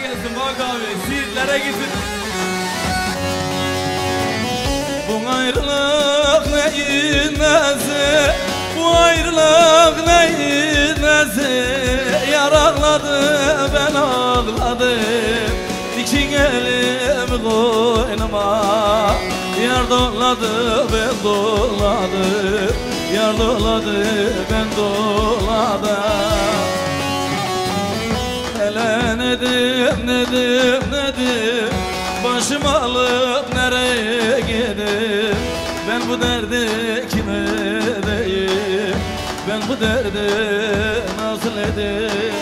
gelsin bak abi, Siirtlere gitsin. Bu ayrılık neyin nesi, bu ayrılık neyin nesi, yar ağladı ben ağladım, dikin elimi koynuma, yar doladı ben doladım, yar doladı ben doladım. Hele nedim nedim nedim, başımı alıp nereye gideyim, ben bu derdi kime edeyim, ben bu derdi nasıl edeyim.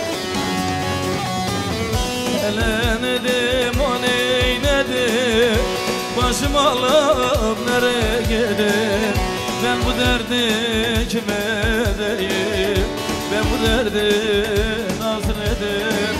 Hele nedim o neyledim, başımı alıp nereye gideyim, ben bu derdi kime edeyim, ben bu derdi nasıl edeyim.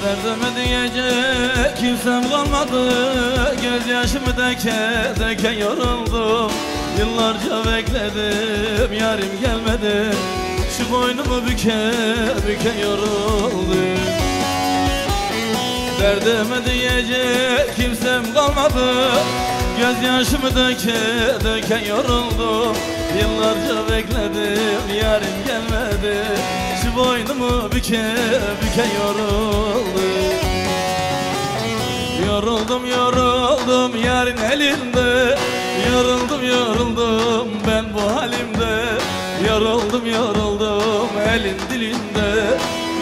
Derdime diyecek kimsem kalmadı, gözyaşımı deke deke yoruldum. Yıllarca bekledim, yarim gelmedi, şu boynumu büke büke yoruldum. Derdime diyecek kimsem kalmadı, gözyaşımı deke deke yoruldum. Yıllarca bekledim, yarim gelmedi, şu boynumu büke büke yoruldum. Yoruldum yoruldum yarın elinde, yoruldum yoruldum ben bu halimde. Yoruldum yoruldum elin dilinde,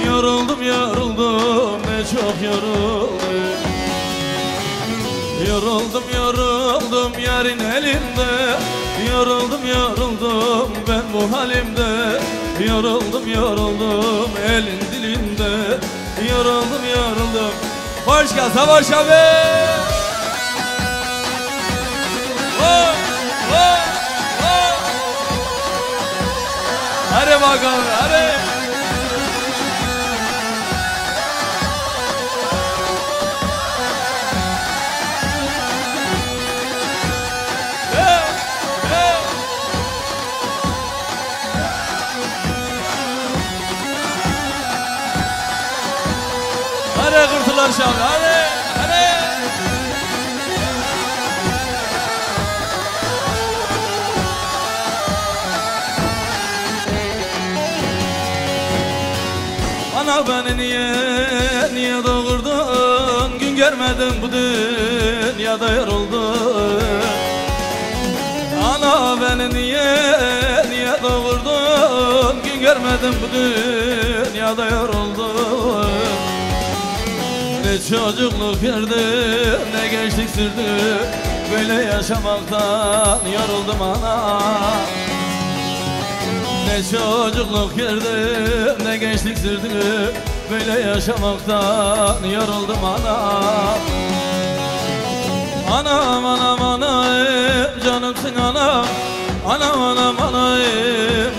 yoruldum yoruldum ne çok yoruldum. Yoruldum yoruldum yarın elinde, yoruldum yoruldum ben bu halimde. Yoruldum yoruldum elin dilinde, yoruldum yoruldum. Hoş geldin Savaş abi. Oh, oh, oh. Hadi bakalım hadi. Hadi kurtular Şabi, hadi, hadi. Ana beni niye doğurdun, gün görmedim bu dünyada yoruldum. Ana beni niye doğurdun, gün görmedim bu dünyada yoruldum. Ne çocukluk gördüm, ne gençlik sürdü, böyle yaşamaktan yoruldum ana. Ne çocukluk gördüm, ne gençlik sürdü, böyle yaşamaktan yoruldum ana. Anam anam anam canımsın anam, anam anam anam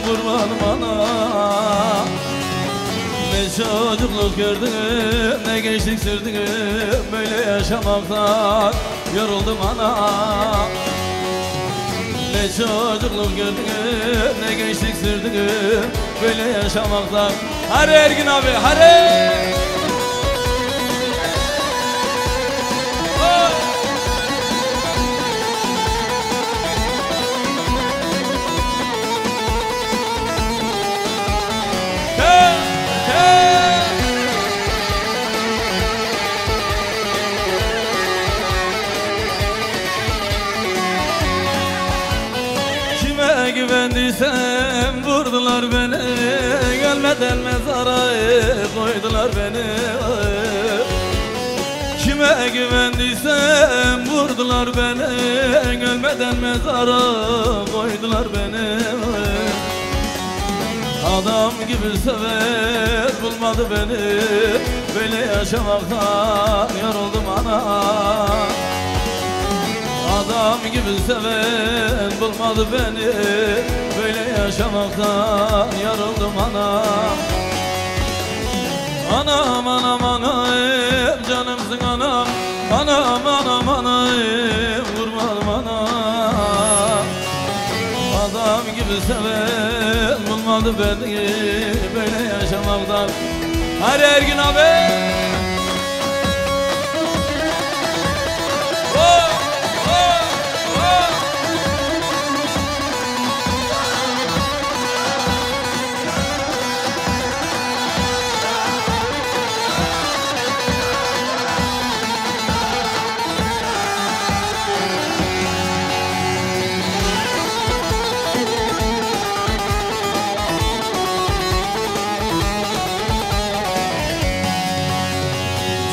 kurbanım anam. Ne çocukluk gördüm, ne gençlik sürdüm, böyle yaşamaktan yoruldum ana. Ne çocukluk gördüm, ne gençlik sürdüm, böyle yaşamaktan. Hadi Ergin abi, hadi! Güvendiysem vurdular beni, gelmeden mezara koydular beni. Kime güvendiysem vurdular beni, gelmeden mezara koydular beni. Adam gibi sever bulmadı beni, böyle yaşamaktan yoruldum anam. Adam gibi sever bulmadı beni, böyle yaşamaktan yoruldum anam. Anam anam anam canımsın anam, anam anam anam vurmadım anam. Adam gibi sever bulmadı beni, böyle yaşamaktan. Hadi Ergin abi.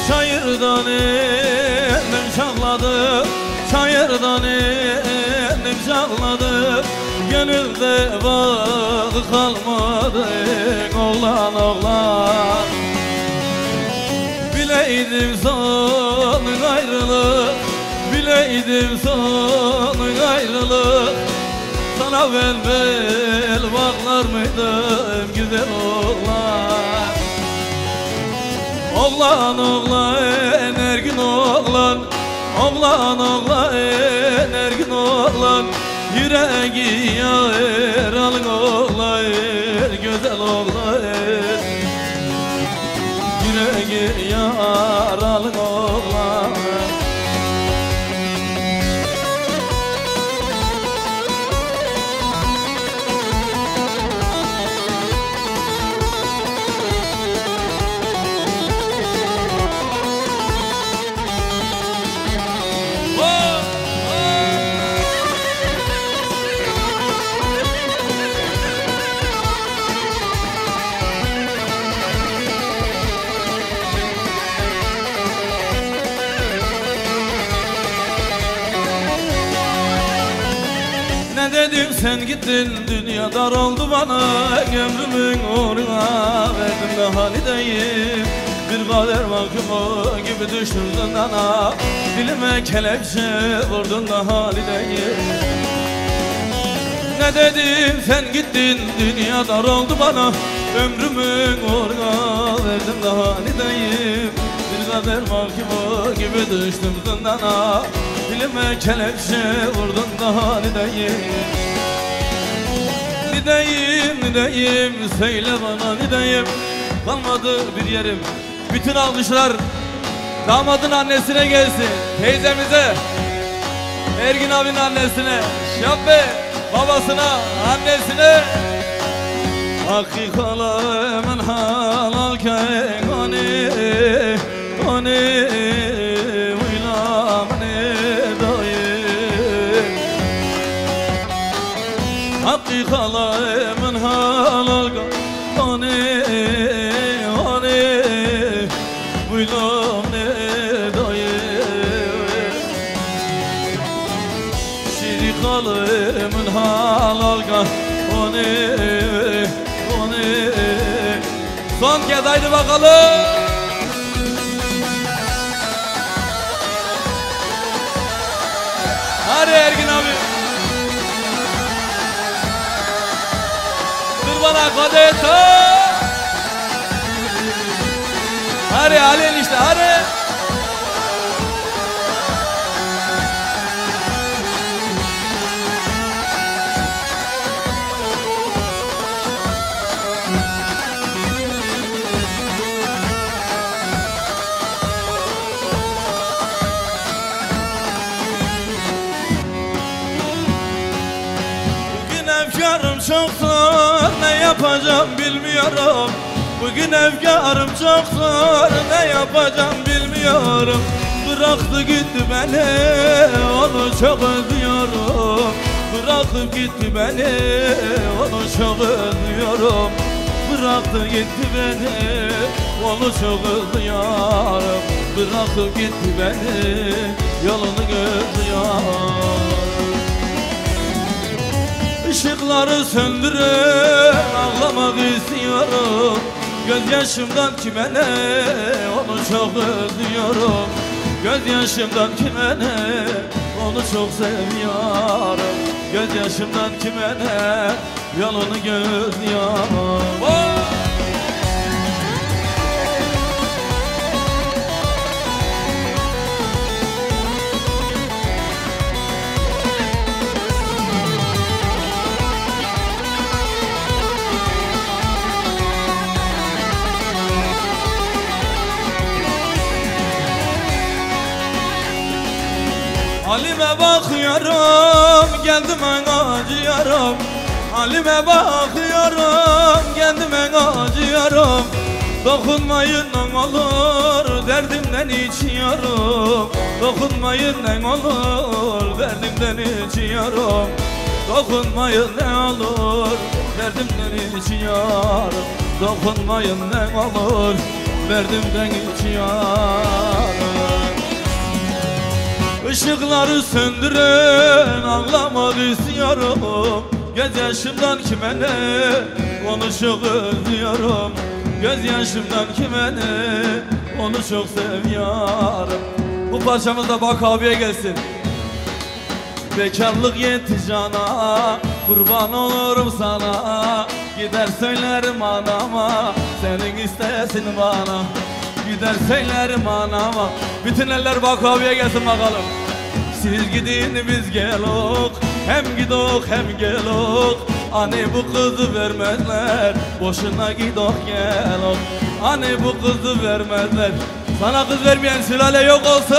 Çayırdan endim şakladı, çayırdan endim şakladı. Gönülde bağı kalmadı, oğlan oğlan. Bileydim sonun ayrılık, bileydim sonun ayrılık. Sana bel bağlar mıydım güzel oğlan. Oğlan oğlan Ergin oğlan, oğlan oğlan Ergin oğlan. Yüreği yaralın oğlan, güzel oğlan. Yüreği yaralın oğlan. Ne dedim sen gittin, dünya dar oldu bana. Ömrümün uğruna verdim de halideyim. Bir kader mahkumu gibi düşürdün ana, dilime kelepçe vurdun da halideyim. Ne dedim sen gittin, dünya dar oldu bana. Ömrümün uğruna verdim de halideyim. Bir kader mahkumu gibi düştüm zindana, dilime kelepçe vurdun da halideyim. Nideyim, nideyim, söyle bana nideyim. Kalmadı bir yerim. Bütün alkışlar damadın annesine gelsin, teyzemize, Ergin abinin annesine, Şabbe babasına, annesine. Hakikalar halal kegani, ani uylamani dayım. Hakikalar halal kegani, ani uylamani dayım. Şirikalımın halal kegani. Son kez haydi bakalım. Hadi Ergin abi. Dur bana kadeta. Hadi Ali enişte hadi. Çoktur, ne yapacağım bilmiyorum. Bugün efkarım çoktur, ne yapacağım bilmiyorum. Bıraktı gitti beni, onu çok özlüyorum. Bırakıp gitti beni, onu çok özlüyorum. Bıraktı gitti beni, onu çok özlüyorum. Bırakıp gitti beni, yolunu gözlüyorum. Işıkları söndürün, ağlamak Gözyaşımdan kime ne, onu çok özlüyorum. Gözyaşımdan kime ne, onu çok seviyorum. Gözyaşımdan kime ne, yolunu gözlüyorum. Oh! Halime bakıyorum, kendime acıyorum. Halime bakıyorum, kendime acıyorum. Dokunmayın ne olur, derdimden içiyorum. Dokunmayın ne olur, derdimden içiyorum. Dokunmayın ne olur, derdimden içiyorum. Dokunmayın ne olur, derdimden içiyorum. Işıkları söndürün, ağlamak istiyorum. Gözyaşımdan kime ne, onu çok özlüyorum. Gözyaşımdan kime ne, onu çok seviyorum. Bu parçamız da Bak abiye gelsin. Bekarlık yetti cana, kurban olurum sana. Gider söylerim anama, senin istesin bana. Gider söylerim anama. Bütün eller Bak abiye gelsin bakalım. Siz gidin biz gelok, hem gidok hem gelok. Hani bu kızı vermezler, boşuna gidok gelok. Hani bu kızı vermezler, sana kız vermeyen sülale yok olsun.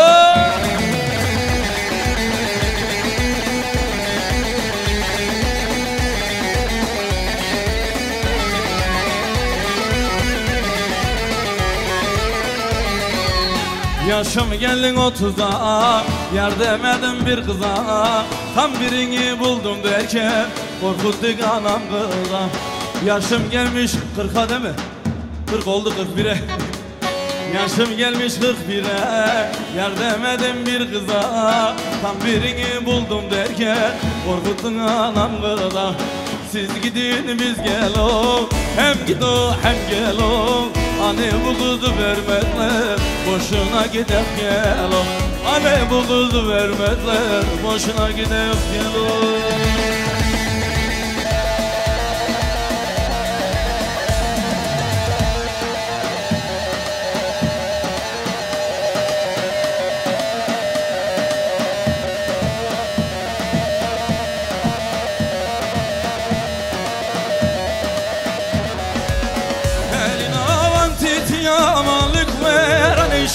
Yaşım gelin 30'a, yar demedim bir kıza. Tam birini buldum derken korkuttuk anam kıza. Yaşım gelmiş 40'a değil mi? 40 oldu 41'e. Yaşım gelmiş 41'e, yar demedim bir kıza. Tam birini buldum derken korkuttun anam kıza. Siz gidin biz gelok, hem gidok hem gelok. Hani bu kızı vermezler, boşuna gidip gelok. Hani bu kızı vermezler, boşuna gidip gelok.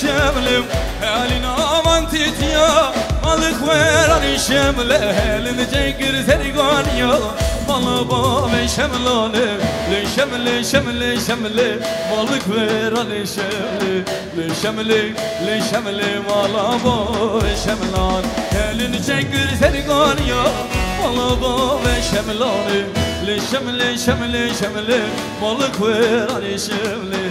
Şemlim elini aman titiya, malık ver ani şemle elini çekir seni goniyo. Malı bo ve şemlone, le şemle şemle şemle, malık ver ani şemle, le şemle le şemle, malı bo ve şemlan elini çekir seni goniyo. Malı bo ve şemlone, le şemle şemle şemle, malık ver ani şemle.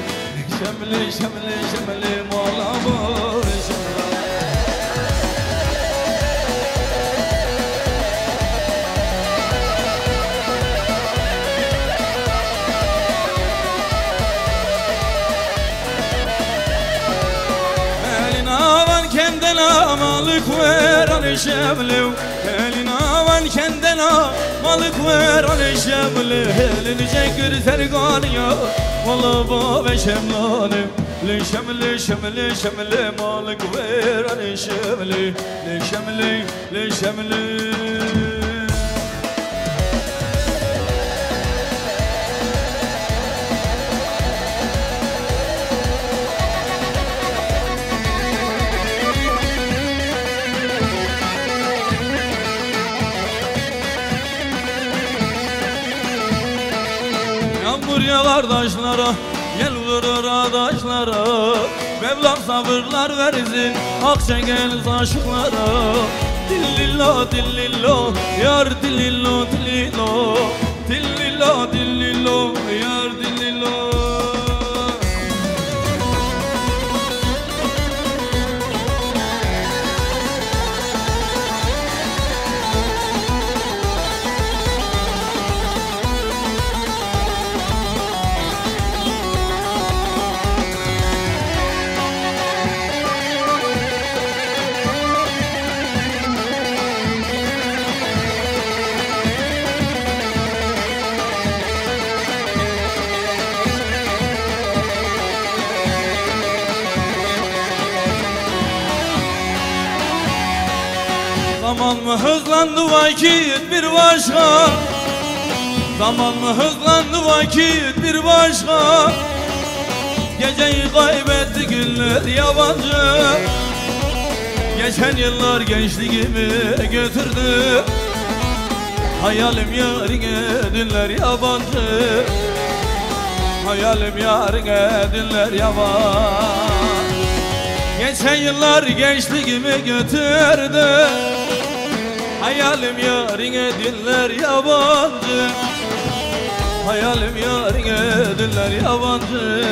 Şemle şemle şemle mola bor şemle. Elin avan kendine malık ver ani şemle. Elin avan kendine malık ver ani şemle. Elini çekir serganiya. Mola bo ve şemlane, le şemle şemle şemle, malık ver ani şemle, le şemle le şemle. Yağmur yağar taşlara, yel vurur adaşlara. Mevlam sabırlar versin, hak çekeriz aşıklara. Dillillo dillillo, yar dillillo dillillo. Dillillo dillillo, yar dillillo. Zaman mı hızlandı vakit bir başka, zaman mı hızlandı vakit bir başka. Geceyi kaybetti günler yabancı. Geçen yıllar gençliğimi götürdü. Hayalim yarine dünler yabancı. Hayalim yarine dünler yabancı. Geçen yıllar gençliğimi götürdü. Hayalim yarine dünler yabancı. Hayalim yarine dünler yabancı.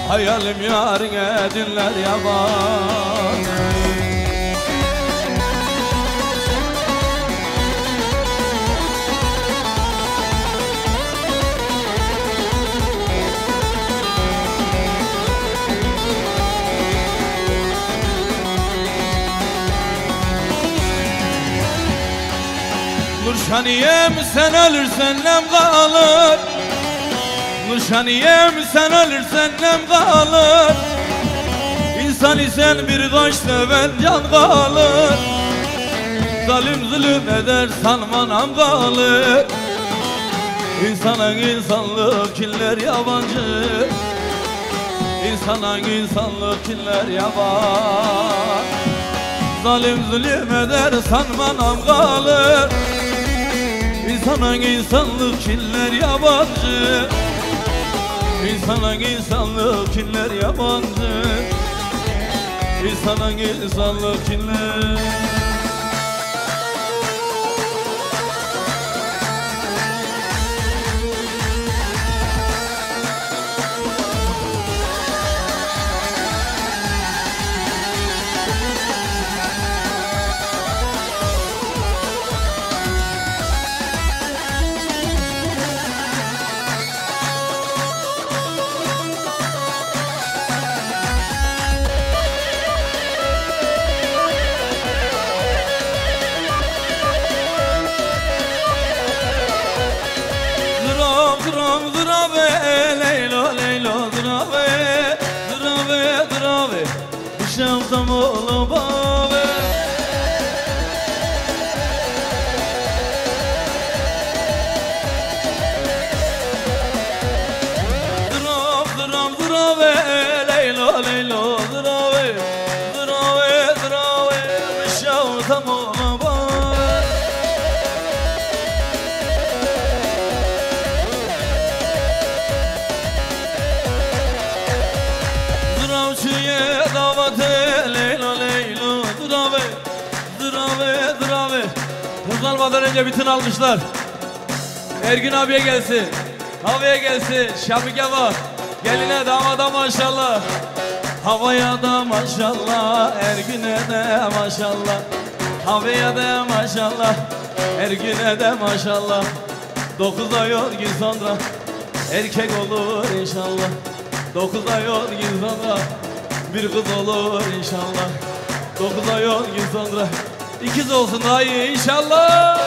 Hayalim yarine dünler yabancı. Nurşaniyem sen ölürsen nem kalır. Nurşaniyem sen ölürsen nem kalır. İnsan isen birkaç seven can kalır. Zalim zulüm eder sanmanam kalır. İnsana insanlık kinler yabancı. İnsana insanlık kinler yabancı. Zalim zulüm eder sanmanam kalır. İnsana insanlık kinler yabancı. İnsana insanlık kinler yabancı. İnsana insanlık kinler. Şam'dan oğlu bave. Duram duram durave, leylo leylo durave, durave durave, Şam'dan oğlu bave. Duramçıya davatı, leylo leylo durave, durave durave. Hız almadan önce bütün alkışlar Ergün abiye gelsin, havaya gelsin, Şafik Ava, geline damada maşallah. Havaya da maşallah, Ergün'e de maşallah. Havaya da maşallah, Ergün'e de maşallah. 9 ay 10 gün sonra erkek olur inşallah. 9 ay 10 gün sonra bir kız olur inşallah. 9 ay 10 gün sonra ikiz olsun daha iyi inşallah.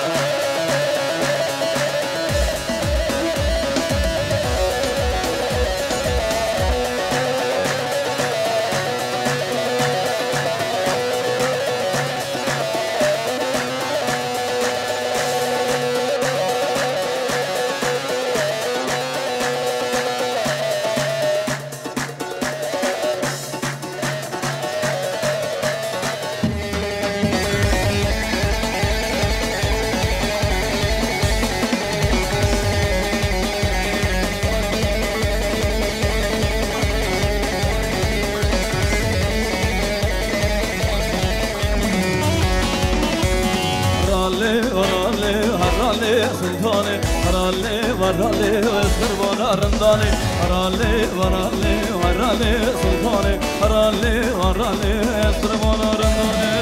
Sultane harale varale eskervanarındane harale varale varale sultane harale varale eskervanarındane.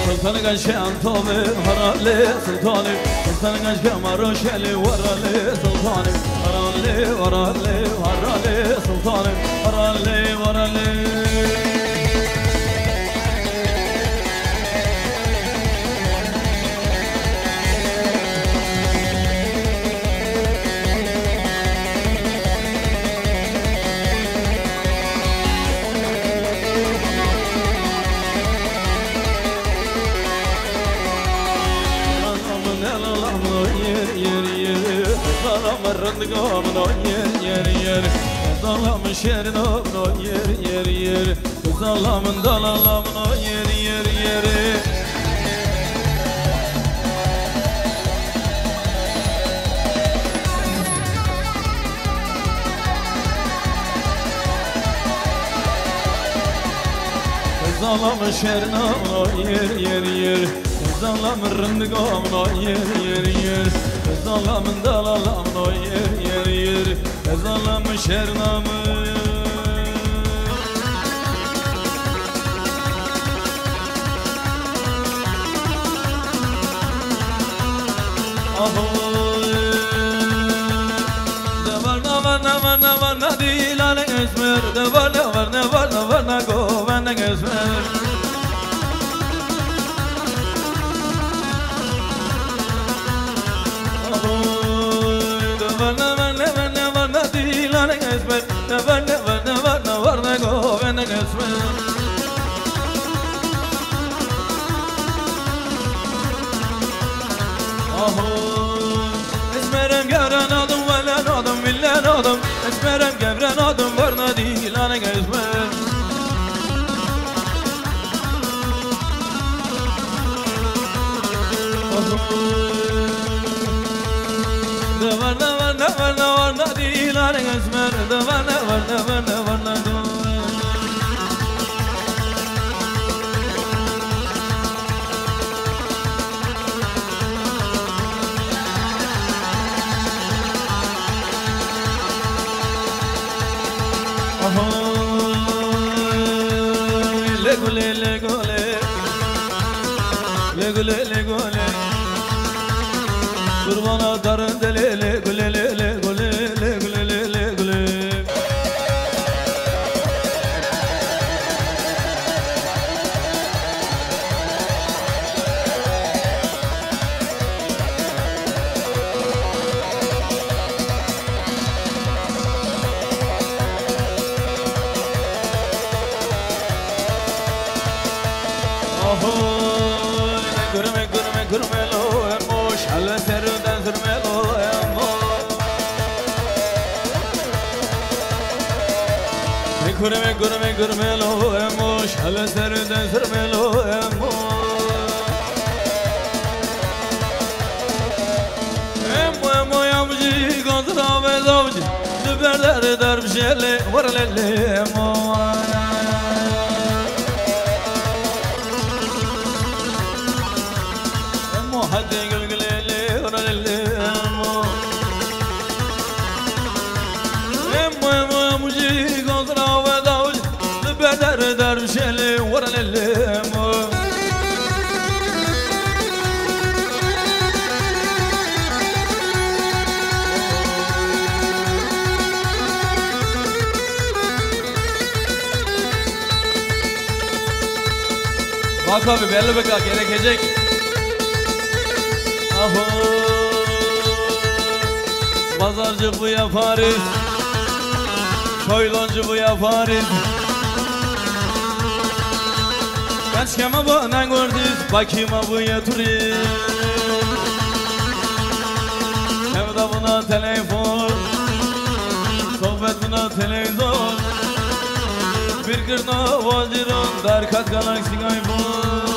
Sultanı ganşe antove harale sultane sultanı ganşe maroşeli varale sultane harale varale harale sultane harale varale. şerin onu yer yer yer Kız Allah'ımın dalallamın yer yer yer Kız Allah'ımın şerin onu yer yer yer Kız Allah'ımın rındık onu yer yer yer Kız Allah'ımın dalallamın yer yer yer Kız Allah'ımın şerin onu ne değil alen esmer ne var ne go benden esmer ne var ne değil alen esmer ne var ne go benden esmer Esmerem gevren adım velen adım villen adım Esmerem gevren adım var ne değil alen esmer Ne var ne değil alen esmer Ne var ne go Legole Kurbana darın dele legole Gürme lo emoş Halle serüden sürme lo emoş Gürme lo emoş Halle serüden sürme lo emoş Emo yavcı Gazır ağabey avcı Düberler derbişeli Var lelli emoş Hadi gülgüleli oraleli Emo muji gazra ve davul Beder dervişeli oraleli Bak abi belli baka gerekecek Pazarcı bu yaparız Soyloncı bu yaparız Kaç kema bana gördüz Bakima bu yatırız Sevda buna telefon Sohbet buna televizyon Bir kırna vaziron Dar kat galaksi iPhone